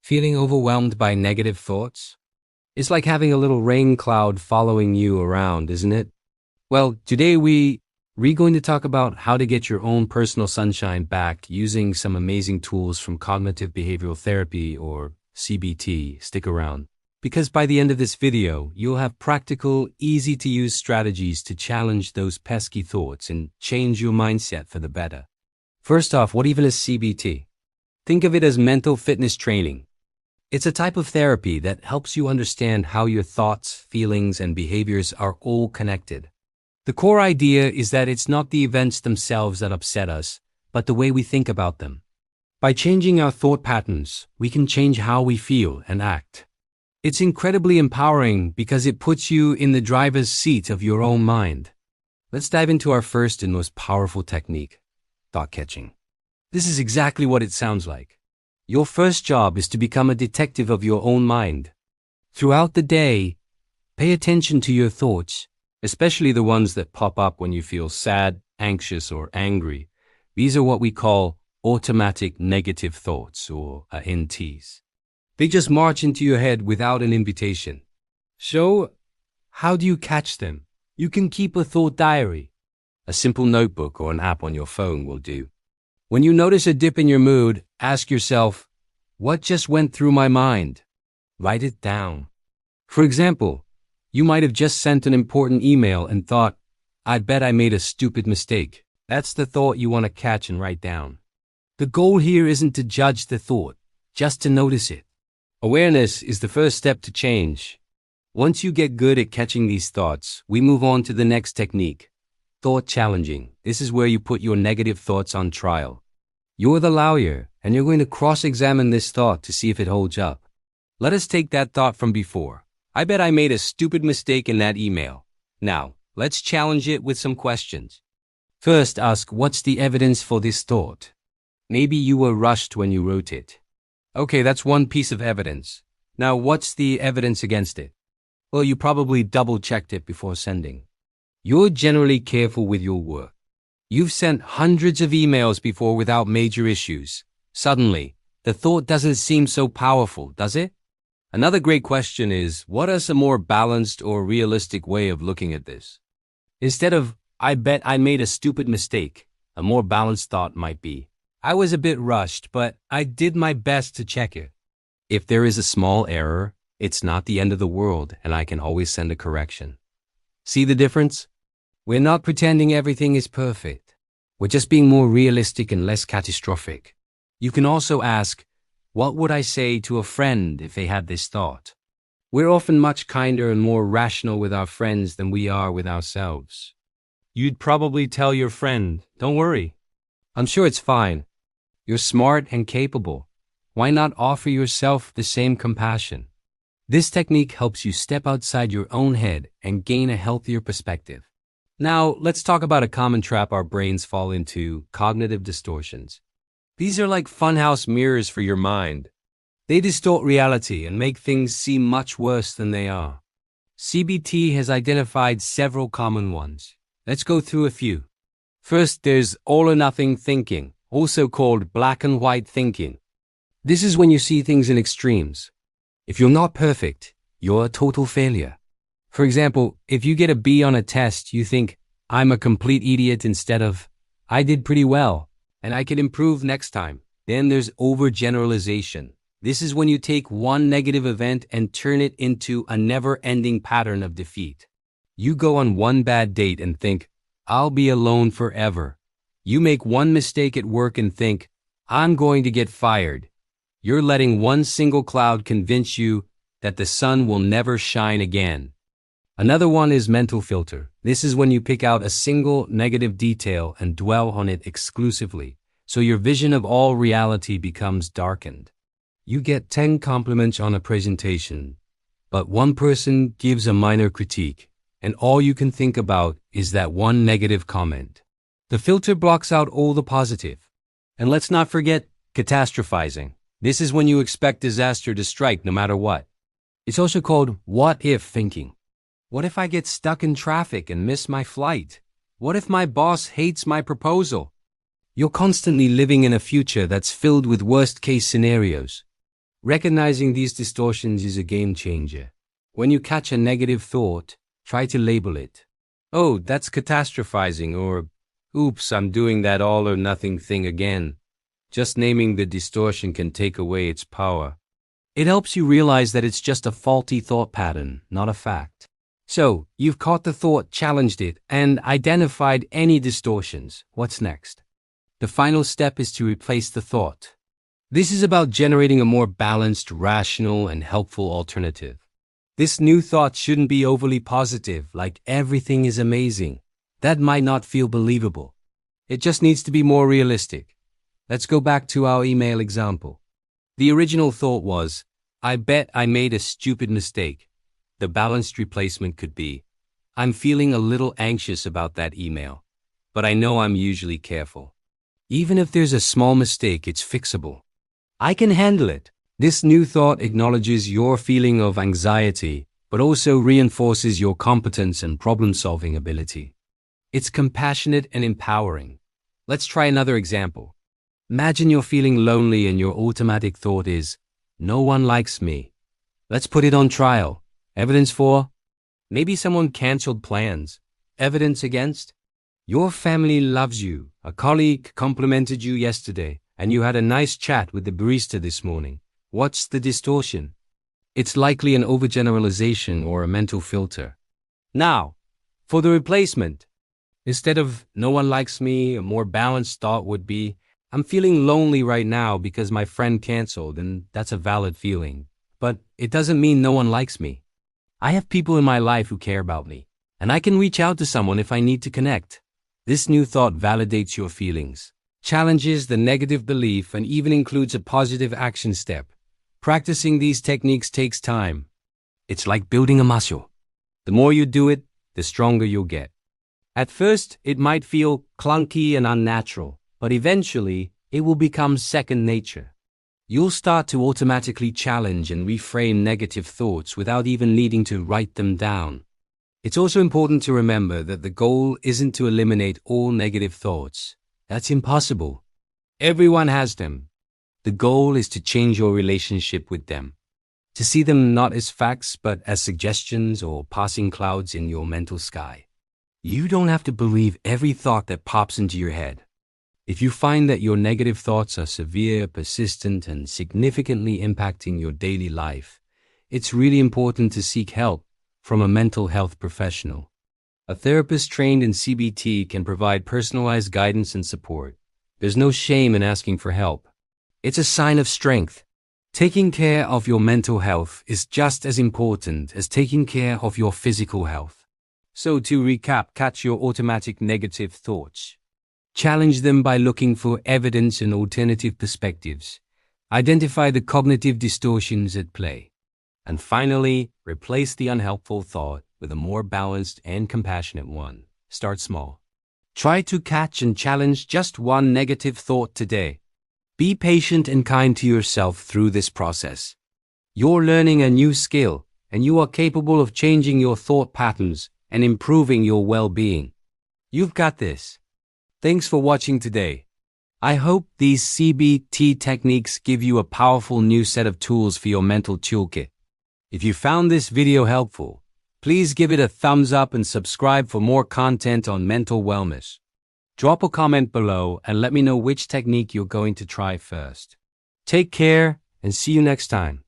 Feeling overwhelmed by negative thoughts? It's like having a little rain cloud following you around, isn't it? Well, today we're going to talk about how to get your own personal sunshine back using some amazing tools from cognitive behavioral therapy or CBT. Stick around, because by the end of this video, you'll have practical, easy-to-use strategies to challenge those pesky thoughts and change your mindset for the better. First off, what even is CBT? Think of it as mental fitness training. It's a type of therapy that helps you understand how your thoughts, feelings, and behaviors are all connected. The core idea is that it's not the events themselves that upset us, but the way we think about them. By changing our thought patterns, we can change how we feel and act. It's incredibly empowering because it puts you in the driver's seat of your own mind. Let's dive into our first and most powerful technique, thought catching. This is exactly what it sounds like. Your first job is to become a detective of your own mind. Throughout the day, pay attention to your thoughts, especially the ones that pop up when you feel sad, anxious, or angry. These are what we call automatic negative thoughts, or ANTs. They just march into your head without an invitation. So, how do you catch them? You can keep a thought diary. A simple notebook or an app on your phone will do. When you notice a dip in your mood, ask yourself, what just went through my mind? Write it down. For example, you might have just sent an important email and thought, I'd bet I made a stupid mistake. That's the thought you want to catch and write down. The goal here isn't to judge the thought, just to notice it. Awareness is the first step to change. Once you get good at catching these thoughts, we move on to the next technique, thought challenging. This is where you put your negative thoughts on trial. You're the lawyer, and you're going to cross-examine this thought to see if it holds up. Let us take that thought from before. I bet I made a stupid mistake in that email. Now, let's challenge it with some questions. First, ask, what's the evidence for this thought? Maybe you were rushed when you wrote it. Okay, that's one piece of evidence. Now, what's the evidence against it? Well, you probably double-checked it before sending. You're generally careful with your work. You've sent hundreds of emails before without major issues. Suddenly, the thought doesn't seem so powerful, does it? Another great question is, what is a more balanced or realistic way of looking at this? Instead of, I bet I made a stupid mistake, a more balanced thought might be, I was a bit rushed, but I did my best to check it. If there is a small error, it's not the end of the world, and I can always send a correction. See the difference? We're not pretending everything is perfect. We're just being more realistic and less catastrophic. You can also ask, what would I say to a friend if they had this thought? We're often much kinder and more rational with our friends than we are with ourselves. You'd probably tell your friend, don't worry. I'm sure it's fine. You're smart and capable. Why not offer yourself the same compassion? This technique helps you step outside your own head and gain a healthier perspective. Now, let's talk about a common trap our brains fall into, cognitive distortions. These are like funhouse mirrors for your mind. They distort reality and make things seem much worse than they are. CBT has identified several common ones. Let's go through a few. First, there's all-or-nothing thinking, also called black and white thinking. This is when you see things in extremes. If you're not perfect, you're a total failure. For example, if you get a B on a test, you think, I'm a complete idiot instead of, I did pretty well, and I can improve next time. Then there's overgeneralization. This is when you take one negative event and turn it into a never-ending pattern of defeat. You go on one bad date and think, I'll be alone forever. You make one mistake at work and think, I'm going to get fired. You're letting one single cloud convince you that the sun will never shine again. Another one is mental filter. This is when you pick out a single negative detail and dwell on it exclusively, so your vision of all reality becomes darkened. You get 10 compliments on a presentation, but one person gives a minor critique, and all you can think about is that one negative comment. The filter blocks out all the positive. And let's not forget catastrophizing. This is when you expect disaster to strike no matter what. It's also called what-if thinking. What if I get stuck in traffic and miss my flight? What if my boss hates my proposal? You're constantly living in a future that's filled with worst-case scenarios. Recognizing these distortions is a game changer. When you catch a negative thought, try to label it. Oh, that's catastrophizing, or oops, I'm doing that all or nothing thing again. Just naming the distortion can take away its power. It helps you realize that it's just a faulty thought pattern, not a fact. So, you've caught the thought, challenged it, and identified any distortions. What's next? The final step is to replace the thought. This is about generating a more balanced, rational, and helpful alternative. This new thought shouldn't be overly positive, like everything is amazing. That might not feel believable. It just needs to be more realistic. Let's go back to our email example. The original thought was, I bet I made a stupid mistake. The balanced replacement could be, I'm feeling a little anxious about that email, but I know I'm usually careful. Even if there's a small mistake, it's fixable. I can handle it. This new thought acknowledges your feeling of anxiety, but also reinforces your competence and problem-solving ability. It's compassionate and empowering. Let's try another example. Imagine you're feeling lonely and your automatic thought is, no one likes me. Let's put it on trial. Evidence for? Maybe someone canceled plans. Evidence against? Your family loves you. A colleague complimented you yesterday, and you had a nice chat with the barista this morning. What's the distortion? It's likely an overgeneralization or a mental filter. Now, for the replacement. Instead of no one likes me, a more balanced thought would be, I'm feeling lonely right now because my friend canceled, and that's a valid feeling. But it doesn't mean no one likes me. I have people in my life who care about me, and I can reach out to someone if I need to connect. This new thought validates your feelings, challenges the negative belief, and even includes a positive action step. Practicing these techniques takes time. It's like building a muscle. The more you do it, the stronger you'll get. At first, it might feel clunky and unnatural, but eventually, it will become second nature. You'll start to automatically challenge and reframe negative thoughts without even needing to write them down. It's also important to remember that the goal isn't to eliminate all negative thoughts. That's impossible. Everyone has them. The goal is to change your relationship with them, to see them not as facts but as suggestions or passing clouds in your mental sky. You don't have to believe every thought that pops into your head. If you find that your negative thoughts are severe, persistent, and significantly impacting your daily life, it's really important to seek help from a mental health professional. A therapist trained in CBT can provide personalized guidance and support. There's no shame in asking for help. It's a sign of strength. Taking care of your mental health is just as important as taking care of your physical health. So to recap, catch your automatic negative thoughts. Challenge them by looking for evidence and alternative perspectives. Identify the cognitive distortions at play. And finally, replace the unhelpful thought with a more balanced and compassionate one. Start small. Try to catch and challenge just one negative thought today. Be patient and kind to yourself through this process. You're learning a new skill, and you are capable of changing your thought patterns and improving your well-being. You've got this. Thanks for watching today. I hope these CBT techniques give you a powerful new set of tools for your mental toolkit. If you found this video helpful, please give it a thumbs up and subscribe for more content on mental wellness. Drop a comment below and let me know which technique you're going to try first. Take care and see you next time.